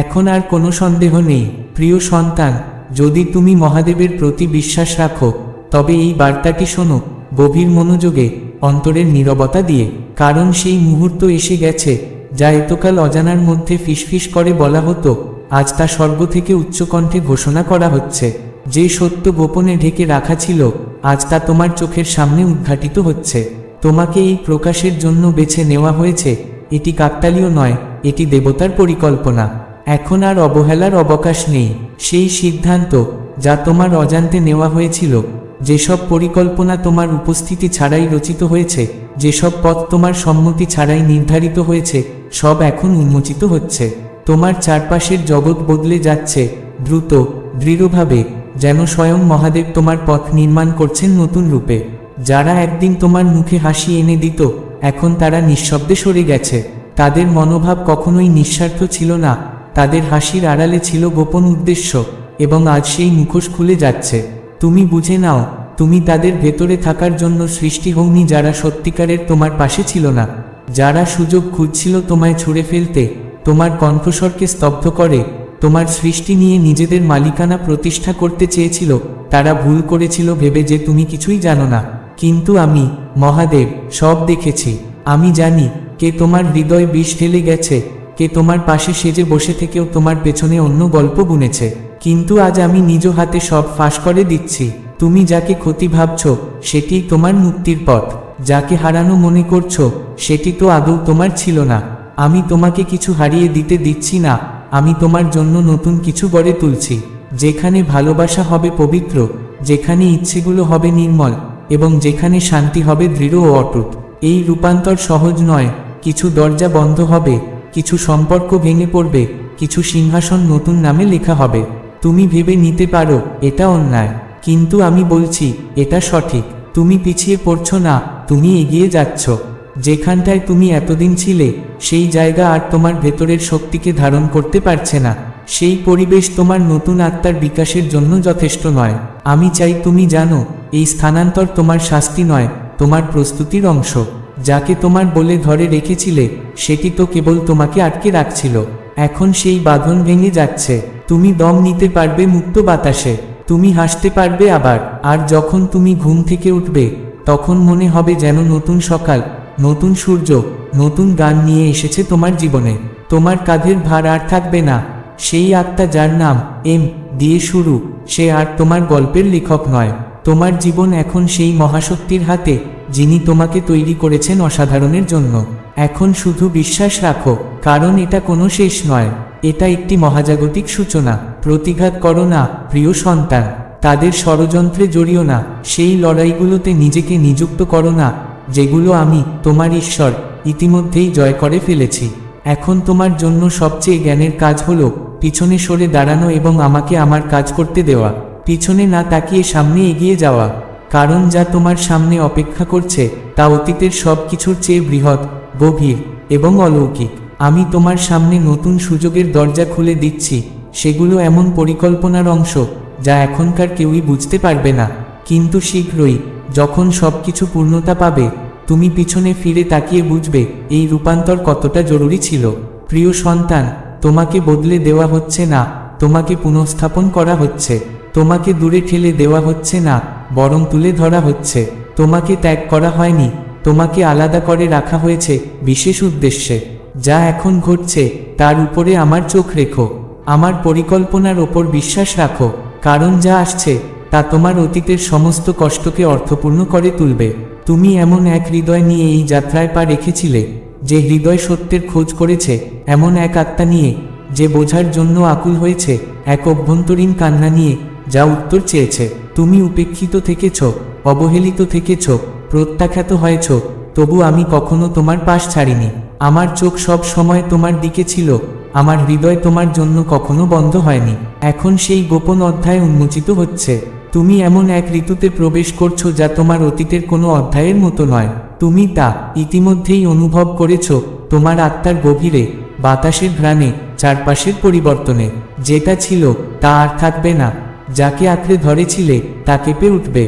এখন আর কোনো সন্দেহ নেই প্রিয় সন্তান, যদি তুমি মহাদেবের প্রতি বিশ্বাস রাখো তবে এই বার্তাটি শোনো গভীর মনোযোগে, অন্তরের নীরবতা দিয়ে, কারণ সেই মুহূর্ত এসে গেছে যা এতকাল অজানার মধ্যে ফিসফিস করে বলা হতো, আজ তা স্বর্গ থেকে উচ্চকণ্ঠে ঘোষণা করা হচ্ছে। যে সত্য গোপনে ঢেকে রাখা ছিল আজ তা তোমার চোখের সামনে উদ্ঘাটিত হচ্ছে। তোমাকে এই প্রকাশের জন্য বেছে নেওয়া হয়েছে, এটি কাকতালীয় নয়, এটি দেবতার পরিকল্পনা। এখন আর অবহেলার অবকাশ নেই। সেই সিদ্ধান্ত যা তোমার অজান্তে নেওয়া হয়েছিল, যেসব পরিকল্পনা তোমার উপস্থিতি ছাড়াই রচিত হয়েছে, যেসব পথ তোমার সম্মতি ছাড়াই নির্ধারিত হয়েছে, সব এখন উন্মোচিত হচ্ছে। তোমার চারপাশের জগৎ বদলে যাচ্ছে দ্রুত, দৃঢ়ভাবে, যেন স্বয়ং মহাদেব তোমার পথ নির্মাণ করছেন নতুন রূপে। যারা একদিন তোমার মুখে হাসি এনে দিত, এখন তারা নিঃশব্দে সরে গেছে। তাদের মনোভাব কখনোই নিঃস্বার্থ ছিল না, তাদের হাসির আড়ালে ছিল গোপন উদ্দেশ্য, এবং আজ সেই মুখোশ খুলে যাচ্ছে। তুমি বুঝে নাও, তুমি তাদের ভেতরে থাকার জন্য সৃষ্টি হওনি যারা সত্যিকারের তোমার পাশে ছিল না, যারা সুযোগ খুঁজছিল তোমায় ছুঁড়ে ফেলতে, তোমার কণ্ঠস্বরকে স্তব্ধ করে, তোমার সৃষ্টি নিয়ে নিজেদের মালিকানা প্রতিষ্ঠা করতে চেয়েছিল। তারা ভুল করেছিল ভেবে যে তুমি কিছুই জানো না। কিন্তু আমি, মহাদেব, সব দেখেছি। আমি জানি কে তোমার হৃদয় বিষ ঢেলে গেছে, কে তোমার পাশে সেজে বসে থেকেও তোমার পেছনে অন্য গল্প বুনেছে। কিন্তু আজ আমি নিজ হাতে সব ফাঁস করে দিচ্ছি। তুমি যাকে ক্ষতি ভাবছ সেটি তোমার মুক্তির পথ, যাকে হারানো মনে করছো সেটি তো আদৌ তোমার ছিল না। আমি তোমাকে কিছু হারিয়ে দিতে দিচ্ছি না, আমি তোমার জন্য নতুন কিছু গড়ে তুলছি, যেখানে ভালোবাসা হবে পবিত্র, যেখানে ইচ্ছেগুলো হবে নির্মল, এবং যেখানে শান্তি হবে দৃঢ় ও অটুট। এই রূপান্তর সহজ নয়, কিছু দরজা বন্ধ হবে, কিছু সম্পর্ক ভেঙে পড়বে, কিছু সিংহাসন নতুন নামে লেখা হবে। তুমি ভেবে নিতে পারো এটা অন্যায়, কিন্তু আমি বলছি এটা সঠিক। তুমি পিছিয়ে পড়ছো না, তুমি এগিয়ে যাচ্ছ। যেখানটায় তুমি এতদিন ছিলে সেই জায়গা আর তোমার ভেতরের শক্তিকে ধারণ করতে পারছে না। সেই পরিবেশ তোমার নতুন আত্মার বিকাশের জন্য যথেষ্ট নয়। আমি চাই তুমি জানো, এই স্থানান্তর তোমার শাস্তি নয়, তোমার প্রস্তুতির অংশ। যাকে তোমার বলে ধরে রেখেছিলে সেটি তো কেবল তোমাকে আটকে রাখছিল। এখন সেই বাঁধন ভেঙে যাচ্ছে। তুমি দম নিতে পারবে মুক্ত বাতাসে, তুমি হাসতে পারবে আবার। আর যখন তুমি ঘুম থেকে উঠবে তখন মনে হবে যেন নতুন সকাল, নতুন সূর্য, নতুন গান নিয়ে এসেছে তোমার জীবনে। তোমার কাঁধের ভার আর থাকবে না। সেই আত্মা যার নাম এম দিয়ে শুরু, সে আর তোমার গল্পের লেখক নয়। তোমার জীবন এখন সেই মহাশক্তির হাতে যিনি তোমাকে তৈরি করেছেন অসাধারণের জন্য। এখন শুধু বিশ্বাস রাখো, কারণ এটা কোনো শেষ নয়, এটা একটি মহাজাগতিক সূচনা। প্রতিঘাত করো না প্রিয় সন্তান, তাদের ষড়যন্ত্রে জড়িও না, সেই লড়াইগুলোতে নিজেকে নিযুক্ত করো না যেগুলো আমি, তোমার ঈশ্বর, ইতিমধ্যেই জয় করে ফেলেছি। এখন তোমার জন্য সবচেয়ে জ্ঞানের কাজ হলো পিছনে সরে দাঁড়ানো এবং আমাকে আমার কাজ করতে দেওয়া। পিছনে না তাকিয়ে সামনে এগিয়ে যাওয়া, কারণ যা তোমার সামনে অপেক্ষা করছে তা অতীতের সব কিছুর চেয়ে বৃহৎ, গভীর এবং অলৌকিক। আমি তোমার সামনে নতুন সুযোগের দরজা খুলে দিচ্ছি। সেগুলো এমন পরিকল্পনার অংশ যা এখনকার কেউই বুঝতে পারবে না, কিন্তু শীঘ্রই যখন সবকিছু পূর্ণতা পাবে তুমি পিছনে ফিরে তাকিয়ে বুঝবে এই রূপান্তর কতটা জরুরি ছিল। প্রিয় সন্তান, তোমাকে বদলে দেওয়া হচ্ছে না, তোমাকে পুনঃস্থাপন করা হচ্ছে। তোমাকে দূরে ঠেলে দেওয়া হচ্ছে না, বরং তুলে ধরা হচ্ছে। তোমাকে ত্যাগ করা হয়নি, তোমাকে আলাদা করে রাখা হয়েছে বিশেষ উদ্দেশ্যে। যা এখন ঘটছে তার উপরে আমার চোখ রেখো, আমার পরিকল্পনার ওপর বিশ্বাস রাখো, কারণ যা আসছে তা তোমার অতীতের সমস্ত কষ্টকে অর্থপূর্ণ করে তুলবে। তুমি এমন এক হৃদয় নিয়ে এই যাত্রায় পা রেখেছিলে, যে হৃদয় সত্যের খোঁজ করেছে, এমন এক আত্মা নিয়ে যে বোঝার জন্য আকুল হয়েছে, এক অভ্যন্তরীণ কান্না নিয়ে যা উত্তর চেয়েছে। তুমি উপেক্ষিত থেকেছ, অবহেলিত থেকেছ, প্রত্যাখ্যাত হয়েছ, তবু আমি কখনো তোমার পাশ ছাড়িনি। আমার চোখ সব সময় তোমার দিকে ছিল, আমার হৃদয় তোমার জন্য কখনো বন্ধ হয়নি। এখন সেই গোপন অধ্যায় উন্মোচিত হচ্ছে। তুমি এমন এক ঋতুতে প্রবেশ করছো যা তোমার অতীতের কোনো অধ্যায়ের মতো নয়। তুমি তা ইতিমধ্যেই অনুভব করেছ, তোমার আত্মার গভীরে, বাতাসের ঘ্রাণে, চারপাশের পরিবর্তনে। যেটা ছিল তা আর থাকবে না, যাকে আঁকড়ে ধরেছিলে তা কেঁপে উঠবে,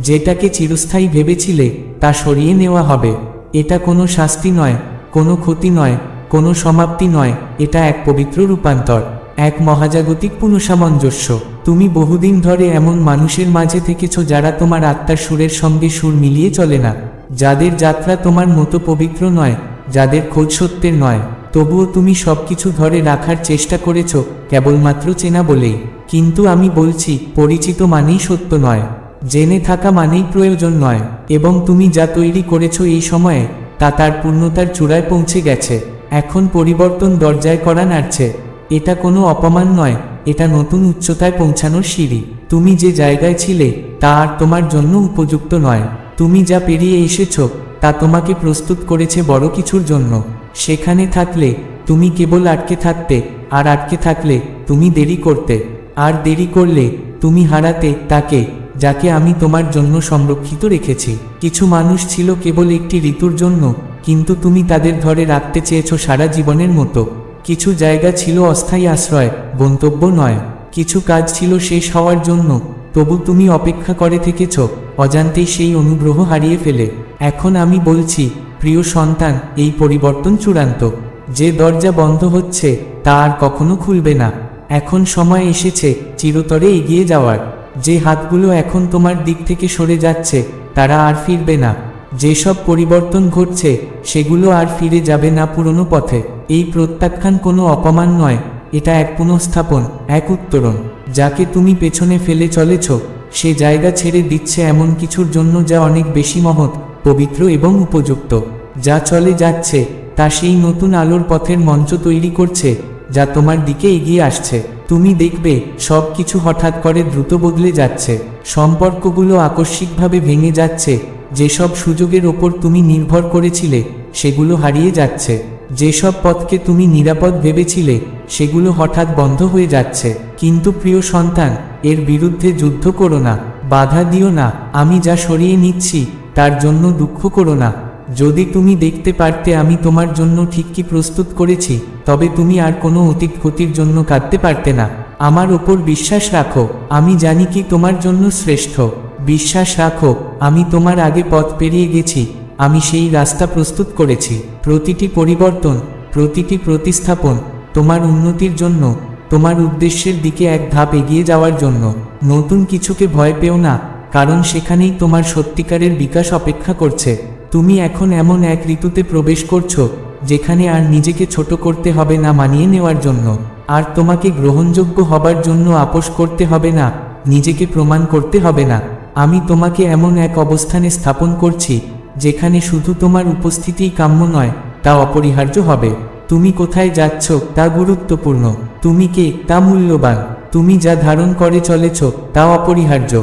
যেটাকে চিরস্থায়ী ভেবেছিলে তা সরিয়ে নেওয়া হবে। এটা কোনো শাস্তি নয়, কোনো ক্ষতি নয়, কোনো সমাপ্তি নয়, এটা এক পবিত্র রূপান্তর, এক মহাজাগতিক পুনঃসামঞ্জস্য। তুমি বহুদিন ধরে এমন মানুষের মাঝে থেকেছ যারা তোমার আত্মার সুরের সঙ্গে সুর মিলিয়ে চলে না, যাদের যাত্রা তোমার মতো পবিত্র নয়, যাদের খোঁজ সত্যের নয়, তবুও তুমি সবকিছু ধরে রাখার চেষ্টা করেছ কেবলমাত্র চেনা বলেই। কিন্তু আমি বলছি, পরিচিত মানেই সত্য নয়, জেনে থাকা মানেই প্রয়োজন নয়, এবং তুমি যা তৈরি করেছ এই সময়ে তা তার পূর্ণতার চূড়ায় পৌঁছে গেছে। এখন পরিবর্তন দরজায় করা নাড়ছে। এটা কোনো অপমান নয়, এটা নতুন উচ্চতায় পৌঁছানোর সিঁড়ি। তুমি যে জায়গায় ছিলে তা আর তোমার জন্য উপযুক্ত নয়। তুমি যা পেরিয়ে এসেছ তা তোমাকে প্রস্তুত করেছে বড় কিছুর জন্য। সেখানে থাকলে তুমি কেবল আটকে থাকতে, আর আটকে থাকলে তুমি দেরি করতে, আর দেরি করলে তুমি হারাতে তাকে যাকে আমি তোমার জন্য সংরক্ষিত রেখেছি। কিছু মানুষ ছিল কেবল একটি ঋতুর জন্য, কিন্তু তুমি তাদের ধরে রাখতে চেয়েছ সারা জীবনের মতো। কিছু জায়গা ছিল অস্থায়ী আশ্রয়, গন্তব্য নয়। কিছু কাজ ছিল শেষ হওয়ার জন্য, তবু তুমি অপেক্ষা করে থেকেছ, অজান্তেই সেই অনুগ্রহ হারিয়ে ফেলে। এখন আমি বলছি, প্রিয় সন্তান, এই পরিবর্তন চূড়ান্ত। যে দরজা বন্ধ হচ্ছে তা আর কখনো খুলবে না। এখন সময় এসেছে চিরতরে এগিয়ে যাওয়ার। যে হাতগুলো এখন তোমার দিক থেকে সরে যাচ্ছে তারা আর ফিরবে না। যেসব পরিবর্তন ঘটছে সেগুলো আর ফিরে যাবে না পুরনো পথে। এই প্রত্যাখ্যান কোনো অপমান নয়, এটা এক পুনঃস্থাপন, এক উত্তরণ। যাকে তুমি পেছনে ফেলে চলেছ সে জায়গা ছেড়ে দিচ্ছে এমন কিছুর জন্য যা অনেক বেশি মহৎ, পবিত্র এবং উপযুক্ত। যা চলে যাচ্ছে তা সেই নতুন আলোর পথের মঞ্চ তৈরি করছে যা তোমার দিকে এগিয়ে আসছে। তুমি দেখবে সব কিছু হঠাৎ করে দ্রুত বদলে যাচ্ছে। সম্পর্কগুলো আকস্মিকভাবে ভেঙে যাচ্ছে। যেসব সুযোগের ওপর তুমি নির্ভর করেছিলে সেগুলো হারিয়ে যাচ্ছে। যেসব পথকে তুমি নিরাপদ ভেবেছিলে সেগুলো হঠাৎ বন্ধ হয়ে যাচ্ছে। কিন্তু প্রিয় সন্তান, এর বিরুদ্ধে যুদ্ধ করো না, বাধা দিও না। আমি যা সরিয়ে নিচ্ছি তার জন্য দুঃখ করো না। যদি তুমি দেখতে পারতে আমি তোমার জন্য ঠিক কি প্রস্তুত করেছি, তবে তুমি আর কোনো অতীত ক্ষতির জন্য কাঁদতে পারতে না। আমার ওপর বিশ্বাস রাখো, আমি জানি কি তোমার জন্য শ্রেষ্ঠ। বিশ্বাস রাখো, আমি তোমার আগে পথ পেরিয়ে গেছি, আমি সেই রাস্তা প্রস্তুত করেছি। প্রতিটি পরিবর্তন, প্রতিটি প্রতিস্থাপন তোমার উন্নতির জন্য, তোমার উদ্দেশ্যের দিকে এক ধাপ এগিয়ে যাওয়ার জন্য। নতুন কিছুকে ভয় পেও না, কারণ সেখানেই তোমার সত্যিকারের বিকাশ অপেক্ষা করছে। তুমি এখন এমন এক ঋতুতে প্রবেশ করছো যেখানে আর নিজেকে ছোট করতে হবে না মানিয়ে নেওয়ার জন্য, আর তোমাকে গ্রহণযোগ্য হবার জন্য আপোষ করতে হবে না, নিজেকে প্রমাণ করতে হবে না। আমি তোমাকে এমন এক অবস্থানে স্থাপন করছি যেখানে শুধু তোমার উপস্থিতিই কাম্য নয়, তা অপরিহার্য হবে। তুমি কোথায় যাচ্ছ তা গুরুত্বপূর্ণ, তুমি কে তা মূল্যবান, তুমি যা ধারণ করে চলেছ তা অপরিহার্য।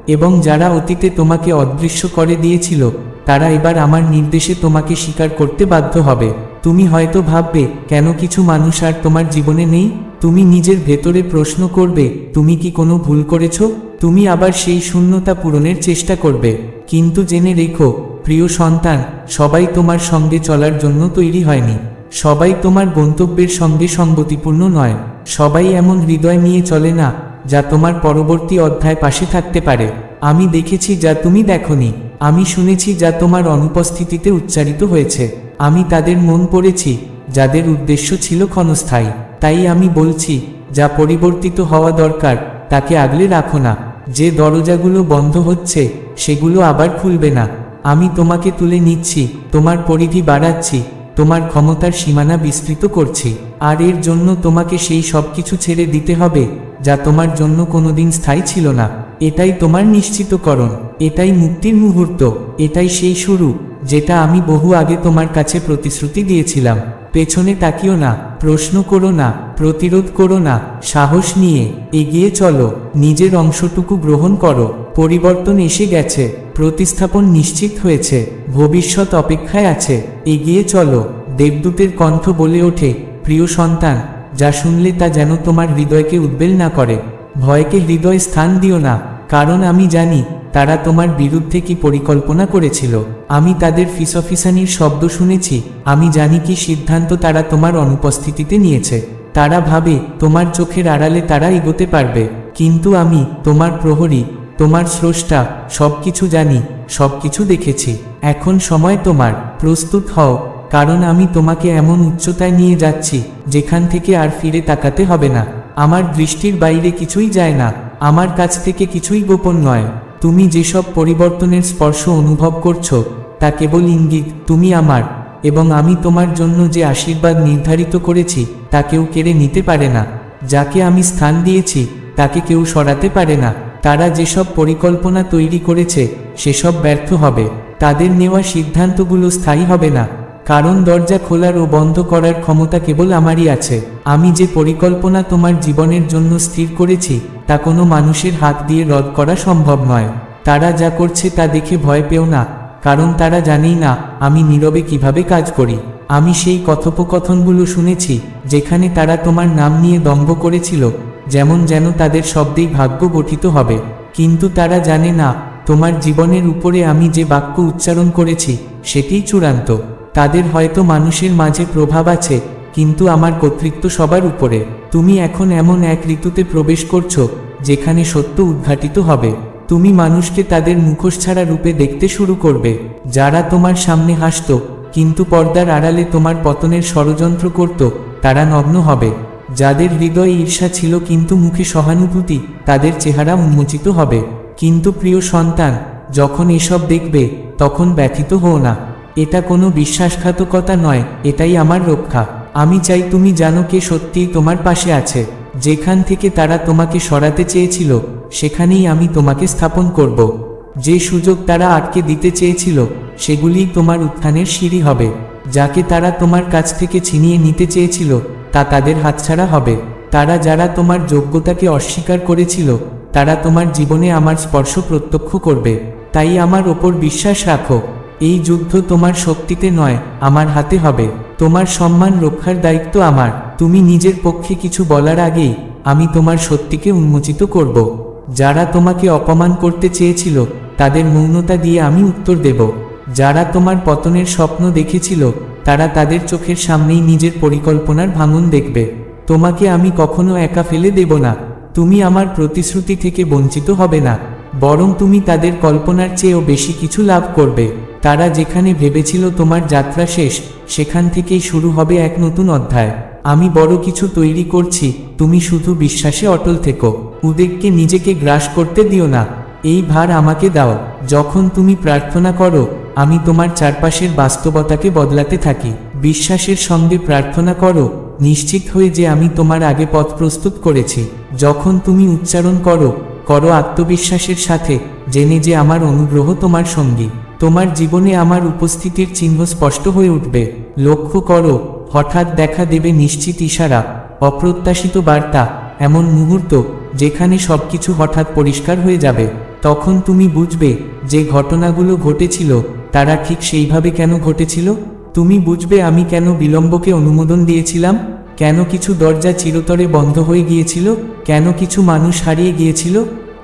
এবং যারা অতীতে তোমাকে অদৃশ্য করে দিয়েছিল তারা এবার আমার নির্দেশে তোমাকে স্বীকার করতে বাধ্য হবে। তুমি হয়তো ভাববে, কেন কিছু মানুষ আর তোমার জীবনে নেই? তুমি নিজের ভেতরে প্রশ্ন করবে, তুমি কি কোনো ভুল করেছ? তুমি আবার সেই শূন্যতা পূরণের চেষ্টা করবে। কিন্তু জেনে রেখো প্রিয় সন্তান, সবাই তোমার সঙ্গে চলার জন্য তৈরি হয়নি। সবাই তোমার গন্তব্যের সঙ্গে সঙ্গতিপূর্ণ নয়। সবাই এমন হৃদয় নিয়ে চলে না যা তোমার পরবর্তী অধ্যায় পাশে থাকতে পারে। আমি দেখেছি যা তুমি দেখোনি, আমি শুনেছি যা তোমার অনুপস্থিতিতে উচ্চারিত হয়েছে। আমি তাদের মন পড়েছি যাদের উদ্দেশ্য ছিল ক্ষণস্থায়ী। তাই আমি বলছি, যা পরিবর্তিত হওয়া দরকার তাকে আগলে রাখো না। যে দরজাগুলো বন্ধ হচ্ছে সেগুলো আবার খুলবে না। আমি তোমাকে তুলে নিচ্ছি, তোমার পরিধি বাড়াচ্ছি, তোমার ক্ষমতার সীমানা বিস্তৃত করছি। আর এর জন্য তোমাকে সেই সব কিছু ছেড়ে দিতে হবে যা তোমার জন্য কোনোদিন স্থায়ী ছিল না। এটাই তোমার নিশ্চিতকরণ, এটাই মুক্তির মুহূর্ত, এটাই সেই শুরু যেটা আমি বহু আগে তোমার কাছে প্রতিশ্রুতি দিয়েছিলাম। পেছনে তাকিও না, প্রশ্ন করো না, প্রতিরোধ করো না, সাহস নিয়ে এগিয়ে চলো। নিজের অংশটুকু গ্রহণ করো। পরিবর্তন এসে গেছে, প্রতিস্থাপন নিশ্চিত হয়েছে, ভবিষ্যৎ অপেক্ষায় আছে। এগিয়ে চলো। দেবদূতের কণ্ঠ বলে ওঠে, প্রিয় সন্তান, যা শুনলে তা যেন তোমার হৃদয়কে উদ্বেল না করে। ভয়কে হৃদয় স্থান দিও না, কারণ আমি জানি তারা তোমার বিরুদ্ধে কি পরিকল্পনা করেছিল। আমি তাদের ফিসফিসানির শব্দ শুনেছি। আমি জানি কি সিদ্ধান্ত তারা তোমার অনুপস্থিতিতে নিয়েছে। তারা ভাবে তোমার চোখের আড়ালে তারা এগোতে পারবে, কিন্তু আমি তোমার প্রহরী, তোমার স্রষ্টা, সবকিছু জানি, সবকিছু দেখেছি। এখন সময় তোমার। প্রস্তুত হও, কারণ আমি তোমাকে এমন উচ্চতায় নিয়ে যাচ্ছি যেখান থেকে আর ফিরে তাকাতে হবে না। আমার দৃষ্টির বাইরে কিছুই যায় না, আমার কাছ থেকে কিছুই গোপন নয়। তুমি যেসব পরিবর্তনের স্পর্শ অনুভব করছো তা কেবল ইঙ্গিত। তুমি আমার, এবং আমি তোমার জন্য যে আশীর্বাদ নির্ধারিত করেছি তা কেউ কেড়ে নিতে পারে না। যাকে আমি স্থান দিয়েছি তাকে কেউ সরাতে পারে না। তারা যেসব পরিকল্পনা তৈরি করেছে সেসব ব্যর্থ হবে। তাদের নেওয়া সিদ্ধান্তগুলো স্থায়ী হবে না, কারণ দরজা খোলার ও বন্ধ করার ক্ষমতা কেবল আমারই আছে। আমি যে পরিকল্পনা তোমার জীবনের জন্য স্থির করেছি তা কোনো মানুষের হাত দিয়ে রদ করা সম্ভব নয়। তারা যা করছে তা দেখে ভয় পেও না, কারণ তারা জানেই না আমি নীরবে কিভাবে কাজ করি। আমি সেই কথোপকথনগুলো শুনেছি যেখানে তারা তোমার নাম নিয়ে দম্ভ করেছিল, যেন তাদের শব্দেই ভাগ্য গঠিত হবে। কিন্তু তারা জানে না তোমার জীবনের উপরে আমি যে বাক্য উচ্চারণ করেছি সেটিই চূড়ান্ত। তাদের হয়তো মানুষের মাঝে প্রভাব আছে, কিন্তু আমার কর্তৃত্ব সবার উপরে। তুমি এখন এমন এক ঋতুতে প্রবেশ করছো যেখানে সত্য উদ্ঘাটিত হবে। তুমি মানুষকে তাদের মুখোশ ছাড়া রূপে দেখতে শুরু করবে। যারা তোমার সামনে হাসত কিন্তু পর্দার আড়ালে তোমার পতনের ষড়যন্ত্র করত, তারা নগ্ন হবে। যাদের হৃদয়ে ঈর্ষা ছিল কিন্তু মুখে সহানুভূতি, তাদের চেহারা উন্মোচিত হবে। কিন্তু প্রিয় সন্তান, যখন এসব দেখবে তখন ব্যথিত হও না। এটা কোনো বিশ্বাসঘাতকতা নয়, এটাই আমার রক্ষা। আমি চাই তুমি জানো কে সত্যিই তোমার পাশে আছে। যেখান থেকে তারা তোমাকে সরাতে চেয়েছিল সেখানেই আমি তোমাকে স্থাপন করব। যে সুযোগ তারা আটকে দিতে চেয়েছিল সেগুলিই তোমার উত্থানের সিঁড়ি হবে। যাকে তারা তোমার কাছ থেকে ছিনিয়ে নিতে চেয়েছিল তা তাদের হাতছাড়া হবে। যারা তোমার যোগ্যতাকে অস্বীকার করেছিল তারা তোমার জীবনে আমার স্পর্শ প্রত্যক্ষ করবে। তাই আমার ওপর বিশ্বাস রাখো। এই যুদ্ধ তোমার শক্তিতে নয়, আমার হাতে হবে। তোমার সম্মান রক্ষার দায়িত্ব আমার। তুমি নিজের পক্ষে কিছু বলার আগেই আমি তোমার সত্যিকে উন্মোচিত করব। যারা তোমাকে অপমান করতে চেয়েছিল তাদের মৌনতা দিয়ে আমি উত্তর দেব। যারা তোমার পতনের স্বপ্ন দেখেছিল তারা তাদের চোখের সামনেই নিজের পরিকল্পনার ভাঙন দেখবে। তোমাকে আমি কখনো একা ফেলে দেব না। তুমি আমার প্রতিশ্রুতি থেকে বঞ্চিত হবে না, বরং তুমি তাদের কল্পনার চেয়েও বেশি কিছু লাভ করবে। তারা যেখানে ভেবেছিল তোমার যাত্রা শেষ, সেখান থেকেই শুরু হবে এক নতুন অধ্যায়। আমি বড় কিছু তৈরি করছি, তুমি শুধু বিশ্বাসে অটল থেকো। উদ্বেগকে নিজেকে গ্রাস করতে দিও না। এই ভার আমাকে দাও। যখন তুমি প্রার্থনা করো আমি তোমার চারপাশের বাস্তবতাকে বদলাতে থাকি। বিশ্বাসের সঙ্গে প্রার্থনা করো, নিশ্চিত হয়ে যে আমি তোমার আগে পথ প্রস্তুত করেছি। যখন তুমি উচ্চারণ করো আত্মবিশ্বাসের সাথে, জেনে যে আমার অনুগ্রহ তোমার সঙ্গী। তোমার জীবনে আমার উপস্থিতির চিহ্ন স্পষ্ট হয়ে উঠবে। লক্ষ্য করো, হঠাৎ দেখা দেবে নিশ্চিত ইশারা, অপ্রত্যাশিত বার্তা, এমন মুহূর্ত যেখানে সবকিছু হঠাৎ পরিষ্কার হয়ে যাবে। তখন তুমি বুঝবে যে ঘটনাগুলো ঘটেছিল তারা ঠিক সেইভাবে কেন ঘটেছিল। তুমি বুঝবে আমি কেন বিলম্বকে অনুমোদন দিয়েছিলাম, কেন কিছু দরজা চিরতরে বন্ধ হয়ে গিয়েছিল, কেন কিছু মানুষ হারিয়ে গিয়েছিল।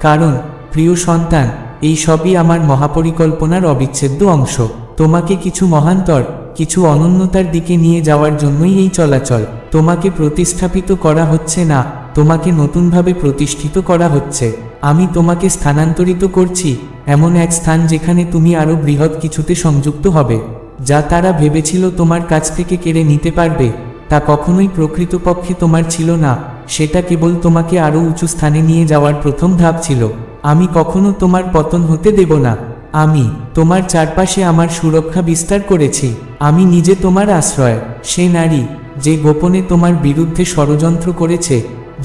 কারণ প্রিয় সন্তান, এই সবই আমার মহাপরিকল্পনার অবিচ্ছেদ্য অংশ। তোমাকে কিছু মহান্তর, কিছু অনন্যতার দিকে নিয়ে যাওয়ার জন্যই এই চলাচল। তোমাকে প্রতিস্থাপিত করা হচ্ছে না, তোমাকে নতুনভাবে প্রতিষ্ঠিত করা হচ্ছে। আমি তোমাকে স্থানান্তরিত করছি এমন এক স্থান যেখানে তুমি আরও বৃহৎ কিছুতে সংযুক্ত হবে। যা তারা ভেবেছিল তোমার কাছ থেকে কেড়ে নিতে পারবে তা কখনোই প্রকৃতপক্ষে তোমার ছিল না। সেটা কেবল তোমাকে আরও উঁচু স্থানে নিয়ে যাওয়ার প্রথম ধাপ ছিল। আমি কখনো তোমার পতন হতে দেব না। আমি তোমার চারপাশে আমার সুরক্ষা বিস্তার করেছি। আমি নিজে তোমার আশ্রয়। সে নারী যে গোপনে তোমার বিরুদ্ধে ষড়যন্ত্র করেছে,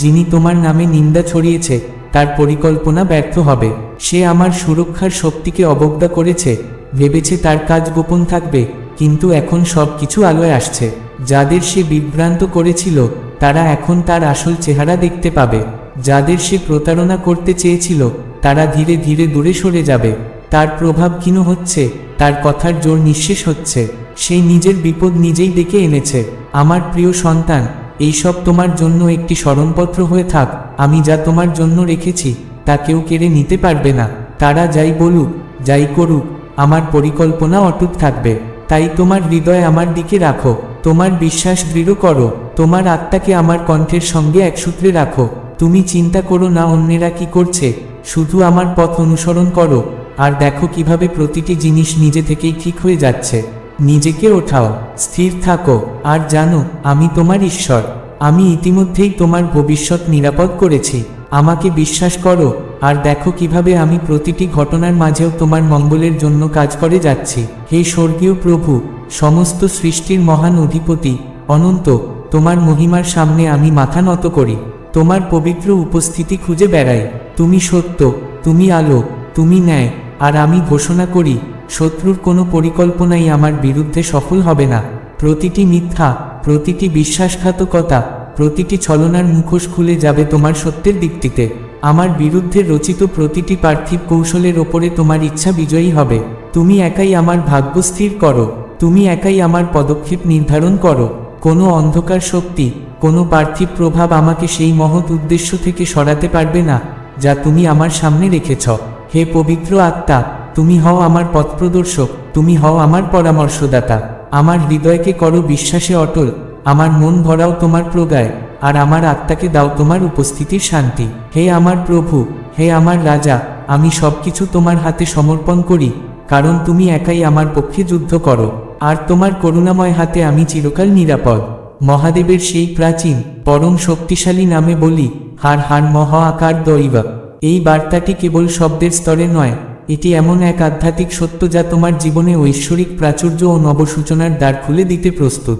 যিনি তোমার নামে নিন্দা ছড়িয়েছে, তার পরিকল্পনা ব্যর্থ হবে। সে আমার সুরক্ষার শক্তিকে অবজ্ঞা করেছে, ভেবেছে তার কাজ গোপন থাকবে, কিন্তু এখন সব কিছু আলোয় আসছে। যাদের সে বিভ্রান্ত করেছিল তারা এখন তার আসল চেহারা দেখতে পাবে। যাদের সে প্রতারণা করতে চেয়েছিল তারা ধীরে ধীরে দূরে সরে যাবে। তার প্রভাব ক্ষীণ হচ্ছে, তার কথার জোর নিঃশেষ হচ্ছে। সে নিজের বিপদ নিজেই ডেকে এনেছে। আমার প্রিয় সন্তান, এইসব তোমার জন্য একটি স্মরণপত্র হয়ে থাক। আমি যা তোমার জন্য রেখেছি তা কেউ কেড়ে নিতে পারবে না। তারা যাই বলুক, যাই করুক, আমার পরিকল্পনা অটুট থাকবে। তাই তোমার হৃদয় আমার দিকে রাখো, তোমার বিশ্বাস দৃঢ় করো, তোমার আত্মাকে আমার কণ্ঠের সঙ্গে একসূত্রে রাখো। তুমি চিন্তা করো না অন্যেরা কি করছে, শুধু আমার পথ অনুসরণ করো আর দেখো কিভাবে প্রতিটি জিনিস নিজে থেকেই ঠিক হয়ে যাচ্ছে। নিজেকে ওঠাও, স্থির থাকো, আর জানো আমি তোমার ঈশ্বর। আমি ইতিমধ্যেই তোমার ভবিষ্যৎ নিরাপদ করেছি। আমাকে বিশ্বাস করো, আর দেখো কিভাবে আমি প্রতিটি ঘটনার মাঝেও তোমার মঙ্গলের জন্য কাজ করে যাচ্ছি। হে স্বর্গীয় প্রভু, সমস্ত সৃষ্টির মহান অধিপতি, অনন্ত, তোমার মহিমার সামনে আমি মাথা নত করি। তোমার পবিত্র উপস্থিতি খুঁজে বেড়াই। তুমি সত্য, তুমি আলো, তুমি ন্যায়, আর আমি ঘোষণা করি শত্রুর কোনো পরিকল্পনাই আমার বিরুদ্ধে সফল হবে না। প্রতিটি মিথ্যা, প্রতিটি বিশ্বাসঘাতকতা, প্রতিটি ছলনার মুখোশ খুলে যাবে তোমার সত্যের দিকটিতে। আমার বিরুদ্ধে রচিত প্রতিটি পার্থিব কৌশলের ওপরে তোমার ইচ্ছা বিজয়ী হবে। তুমি একাই আমার ভাগ্য স্থির করো, তুমি একাই আমার পদক্ষেপ নির্ধারণ করো। কোনো অন্ধকার শক্তি, কোনো পার্থিব প্রভাব আমাকে সেই মহৎ উদ্দেশ্য থেকে সরাতে পারবে না যা তুমি আমার সামনে রেখেছ। হে পবিত্র আত্মা, তুমি হও আমার পথপ্রদর্শক, তুমি হও আমার পরামর্শদাতা। আমার হৃদয়কে করো বিশ্বাসে অটল, আমার মন ভরাও তোমার প্রগায়, আর আমার আত্মাকে দাও তোমার উপস্থিতির শান্তি। হে আমার প্রভু, হে আমার রাজা, আমি সবকিছু তোমার হাতে সমর্পণ করি, কারণ তুমি একাই আমার পক্ষে যুদ্ধ করো, আর তোমার করুণাময় হাতে আমি চিরকাল নিরাপদ। মহাদেবের সেই প্রাচীন, পরম শক্তিশালী নামে বলি, হার হার মহা আকার দৈবা। এই বার্তাটি কেবল শব্দের স্তরে নয়, এটি এমন এক আধ্যাত্মিক সত্য যা তোমার জীবনে ঐশ্বরিক প্রাচুর্য ও নবসূচনার দ্বার খুলে দিতে প্রস্তুত।